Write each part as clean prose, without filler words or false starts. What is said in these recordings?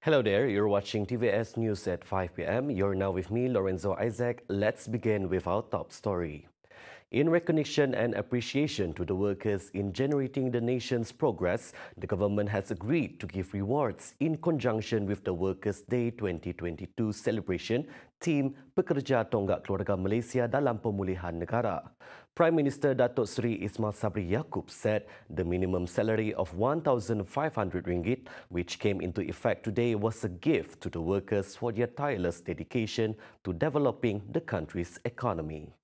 Hello there, you're watching TVS News at 5 p.m. You're now with me, Lorenzo Isaac. Let's begin with our top story. In recognition and appreciation to the workers in generating the nation's progress, the government has agreed to give rewards in conjunction with the Workers' Day 2022 celebration Team Pekerja Tonggak Keluarga Malaysia dalam Pemulihan Negara. Prime Minister Datuk Seri Ismail Sabri Yaakob said the minimum salary of RM1,500, which came into effect today, was a gift to the workers for their tireless dedication to developing the country's economy.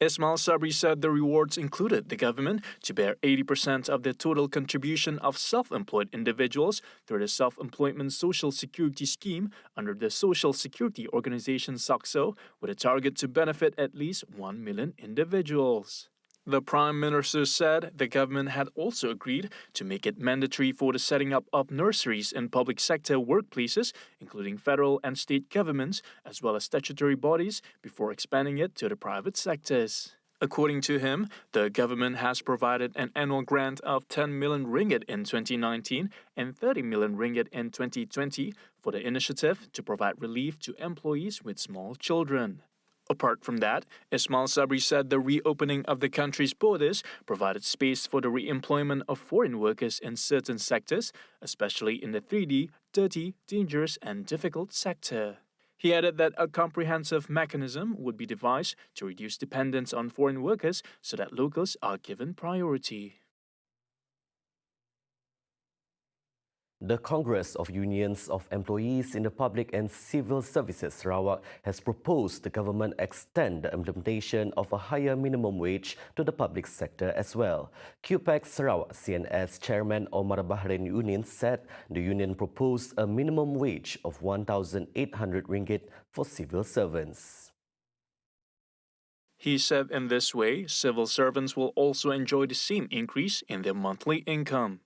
Ismail Sabri said the rewards included the government to bear 80% of the total contribution of self-employed individuals through the Self-Employment Social Security Scheme under the Social Security Organization SACSO, with a target to benefit at least 1 million individuals. The Prime Minister said the government had also agreed to make it mandatory for the setting up of nurseries in public sector workplaces, including federal and state governments, as well as statutory bodies, before expanding it to the private sectors. According to him, the government has provided an annual grant of 10 million ringgit in 2019 and 30 million ringgit in 2020 for the initiative to provide relief to employees with small children. Apart from that, Ismail Sabri said the reopening of the country's borders provided space for the re-employment of foreign workers in certain sectors, especially in the 3D, dirty, dangerous and difficult sector. He added that a comprehensive mechanism would be devised to reduce dependence on foreign workers so that locals are given priority. The Congress of Unions of Employees in the Public and Civil Services Sarawak has proposed the government extend the implementation of a higher minimum wage to the public sector as well. CUEPACS Sarawak CNS Chairman Omar Bahrain Yunin said the union proposed a minimum wage of RM1,800 for civil servants. He said in this way, civil servants will also enjoy the same increase in their monthly income.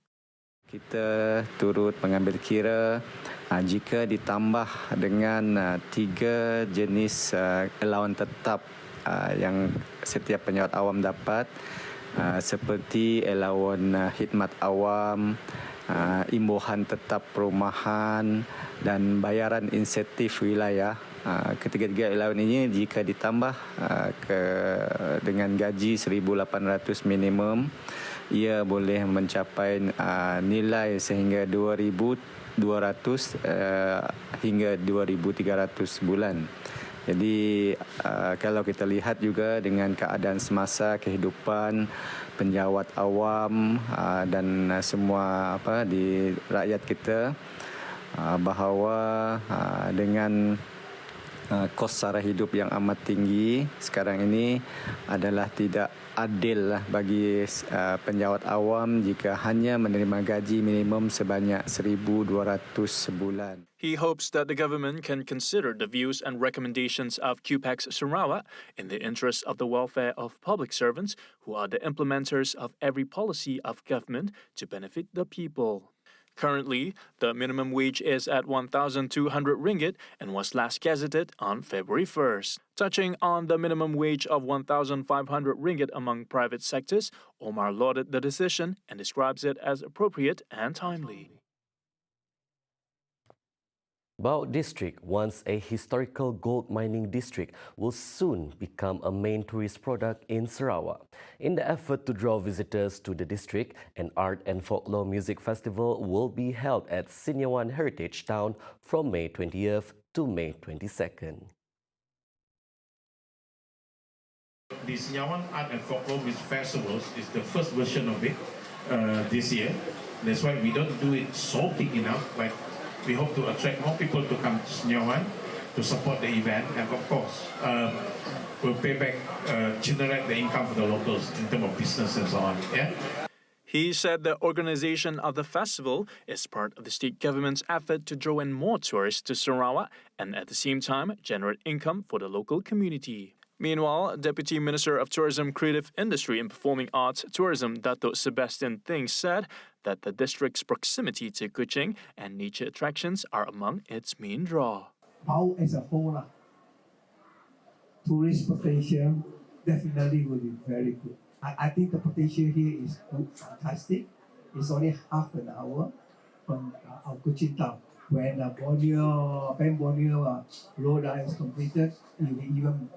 Kita turut mengambil kira jika ditambah dengan 3 jenis allowance tetap yang setiap pejabat awam dapat, seperti allowance khidmat awam, imbuhan tetap perumahan dan bayaran insentif wilayah. Ketiga-tiga allowance ini jika ditambah dengan gaji 1,800 minimum, ia boleh mencapai nilai sehingga 2,200 hingga 2,300 bulan. Jadi kalau kita lihat juga dengan keadaan semasa kehidupan penjawat awam dan semua di rakyat kita, bahawa dengan kos sara hidup yang amat tinggi sekarang ini adalah tidak adil bagi penjawat awam jika hanya menerima gaji minimum sebanyak 1,200 sebulan. He hopes that the government can consider the views and recommendations of CUEPACS Sarawak in the interest of the welfare of public servants who are the implementers of every policy of government to benefit the people. Currently, the minimum wage is at RM1,200 and was last gazetted on February 1st. Touching on the minimum wage of RM1,500 among private sectors, Omar lauded the decision and describes it as appropriate and timely. Baut District, once a historical gold mining district, will soon become a main tourist product in Sarawak. In the effort to draw visitors to the district, an art and folklore music festival will be held at Sinyawan Heritage Town from May 20th to May 22nd. The Sinyawan Art and Folklore Music Festival is the first version of it this year. That's why we don't do it so big enough. We hope to attract more people to come to Sinyawan to support the event, and of course, we'll pay back, generate the income for the locals in terms of business and so on. Yeah. He said the organization of the festival is part of the state government's effort to draw in more tourists to Sarawak and at the same time generate income for the local community. Meanwhile, Deputy Minister of Tourism, Creative Industry and Performing Arts Tourism, Datuk Sebastian Thing, said that the district's proximity to Kuching and nature attractions are among its main draw. How as a whole, tourist potential definitely will be very good. I think the potential here is good, fantastic. It's only half an hour Aku Cinta. When Borneo road is completed, it will be even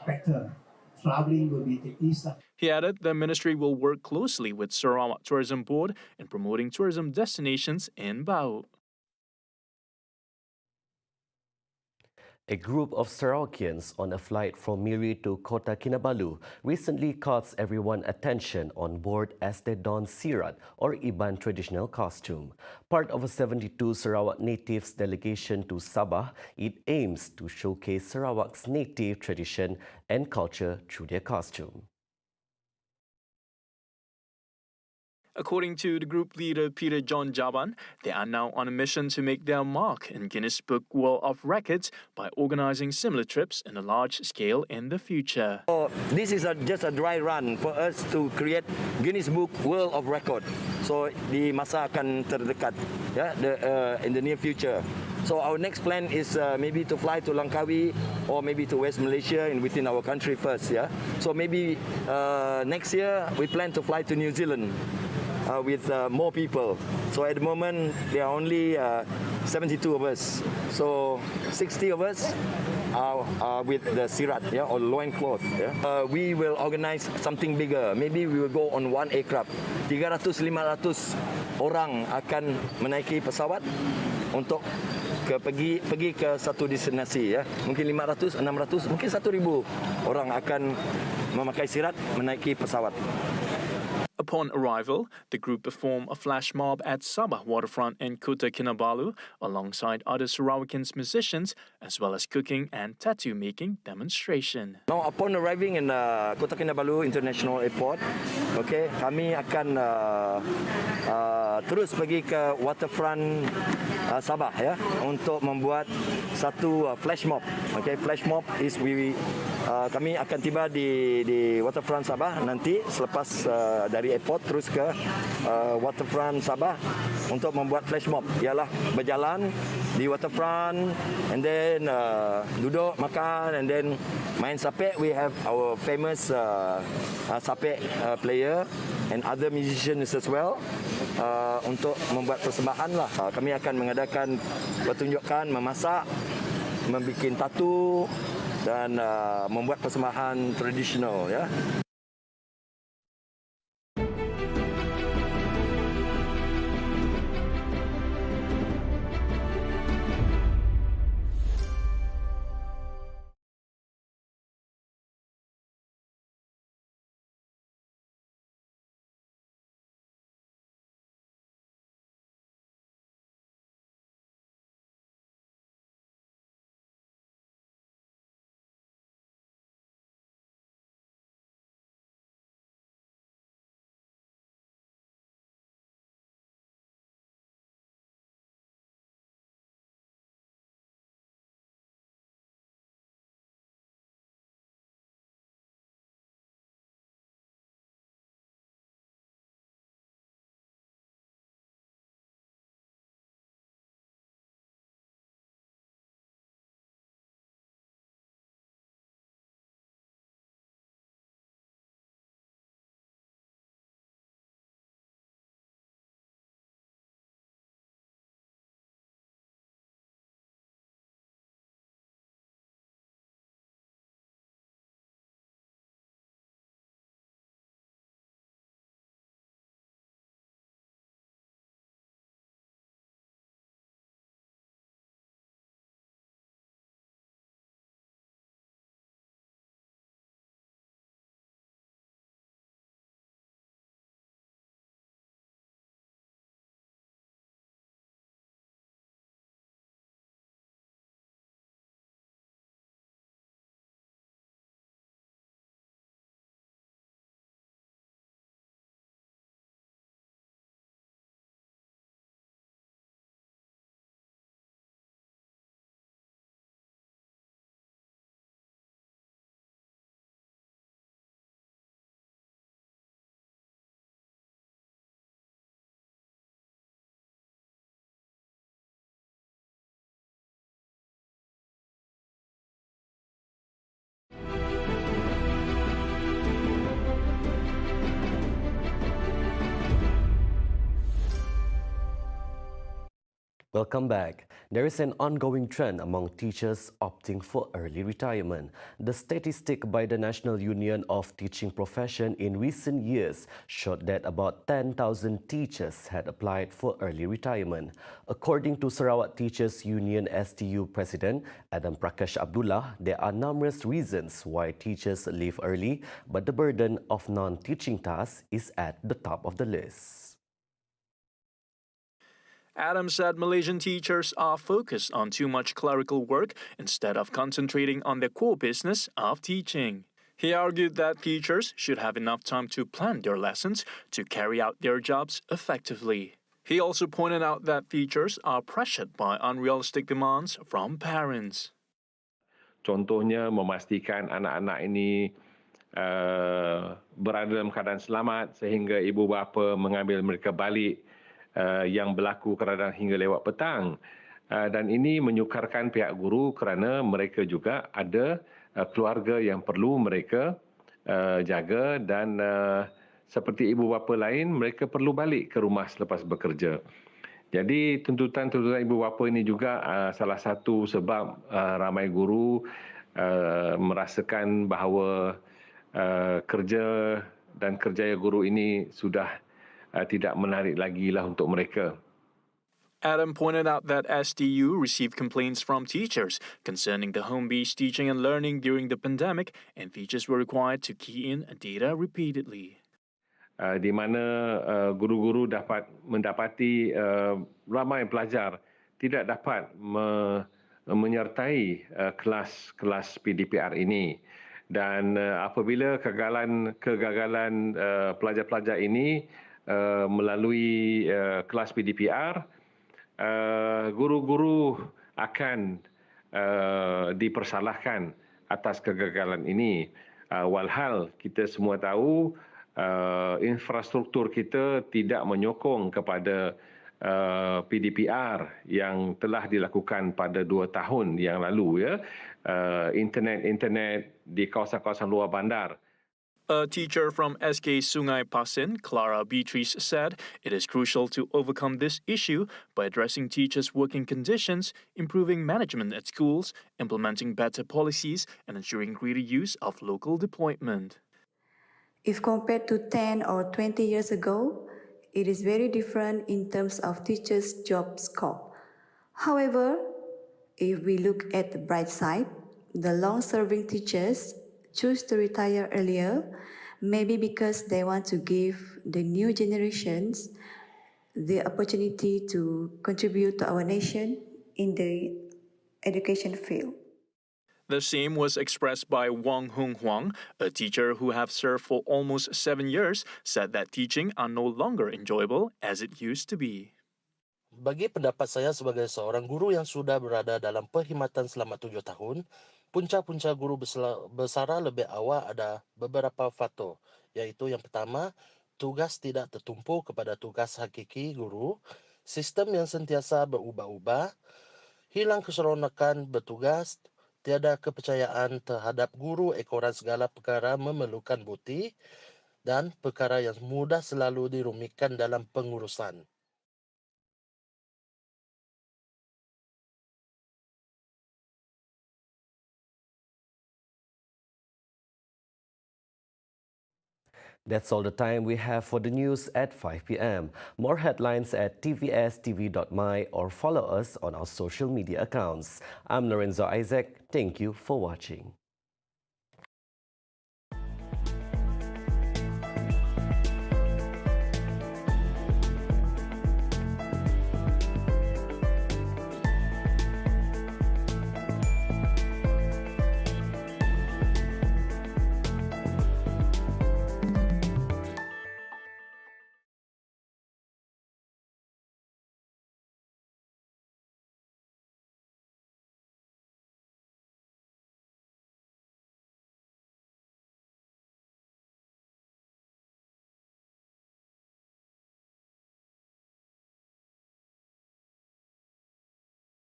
better. Traveling will be the east. He added the ministry will work closely with Sarawak Tourism Board in promoting tourism destinations in Bau. A group of Sarawakians on a flight from Miri to Kota Kinabalu recently caught everyone's attention on board as they don sirat or Iban traditional costume. Part of a 72 Sarawak natives delegation to Sabah, it aims to showcase Sarawak's native tradition and culture through their costume. According to the group leader Peter John Jaban, they are now on a mission to make their mark in Guinness Book World of Records by organizing similar trips in a large scale in the future. This is just a dry run for us to create Guinness Book World of Record. So di masa akan terdekat, in the near future. So our next plan is maybe to fly to Langkawi or maybe to West Malaysia and within our country first. So maybe next year we plan to fly to New Zealand. With more people. So at the moment, there are only 72 of us. So 60 of us are with the sirat, or loincloth. We will organize something bigger. Maybe we will go on one aircraft. 300-500 orang akan menaiki pesawat untuk pergi ke satu destinasi. Mungkin 500-600, mungkin 1,000 orang akan memakai sirat menaiki pesawat. Upon arrival, the group performed a flash mob at Sabah waterfront in Kota Kinabalu alongside other Sarawakians musicians, as well as cooking and tattoo making demonstration. Now, upon arriving in Kota Kinabalu International Airport, kami akan terus pergi ke waterfront Sabah untuk membuat satu flash mob. Flash mob is kami akan tiba di waterfront Sabah nanti selepas dari airport terus ke waterfront Sabah untuk membuat flash mob. Ialah berjalan di waterfront and then duduk makan and then main sapek. We have our famous sapek player and other musicians as well untuk membuat persembahan lah. Kami akan mengadakan pertunjukan memasak, membuat tatu dan membuat persembahan tradisional Welcome back. There is an ongoing trend among teachers opting for early retirement. The statistic by the National Union of Teaching Profession in recent years showed that about 10,000 teachers had applied for early retirement. According to Sarawak Teachers Union STU President Adam Prakash Abdullah, there are numerous reasons why teachers leave early, but the burden of non-teaching tasks is at the top of the list. Adam said Malaysian teachers are focused on too much clerical work instead of concentrating on their core business of teaching. He argued that teachers should have enough time to plan their lessons to carry out their jobs effectively. He also pointed out that teachers are pressured by unrealistic demands from parents. Contohnya memastikan anak-anak ini berada dalam keadaan selamat sehingga ibu bapa mengambil mereka balik yang berlaku kadang-kadang hingga lewat petang. Dan ini menyukarkan pihak guru kerana mereka juga ada keluarga yang perlu mereka jaga dan seperti ibu bapa lain, mereka perlu balik ke rumah selepas bekerja. Jadi tuntutan-tuntutan ibu bapa ini juga salah satu sebab ramai guru merasakan bahawa kerja dan kerjaya guru ini sudah tidak menarik lagi lah untuk mereka. Adam pointed out that STU received complaints from teachers concerning the home-based teaching and learning during the pandemic, and teachers were required to key in data repeatedly. Di mana guru-guru dapat mendapati ramai pelajar tidak dapat menyertai kelas PDPR ini. Dan apabila kegagalan pelajar-pelajar ini melalui kelas PDPR, guru-guru akan dipersalahkan atas kegagalan ini. Walhal kita semua tahu infrastruktur kita tidak menyokong kepada PDPR yang telah dilakukan pada 2 tahun yang lalu, ya. Internet di kawasan-kawasan luar bandar. A teacher from SK Sungai Pasin, Clara Beatrice, said it is crucial to overcome this issue by addressing teachers' working conditions, improving management at schools, implementing better policies, and ensuring greater use of local deployment. If compared to 10 or 20 years ago, it is very different in terms of teachers' job scope. However, if we look at the bright side, the long-serving teachers choose to retire earlier, maybe because they want to give the new generations the opportunity to contribute to our nation in the education field. The same was expressed by Wong Hung Huang, a teacher who have served for almost 7 years, said that teaching are no longer enjoyable as it used to be. Bagi pendapat saya sebagai seorang guru yang sudah berada dalam perkhidmatan selama 7 tahun, punca-punca guru bersara lebih awal ada beberapa faktor, iaitu yang pertama, tugas tidak tertumpu kepada tugas hakiki guru, sistem yang sentiasa berubah-ubah, hilang keseronokan bertugas, tiada kepercayaan terhadap guru ekoran segala perkara memerlukan bukti, dan perkara yang mudah selalu dirumitkan dalam pengurusan. That's all the time we have for the news at 5 p.m. More headlines at TVSTVMY or follow us on our social media accounts. I'm Lorenzo Isaac. Thank you for watching.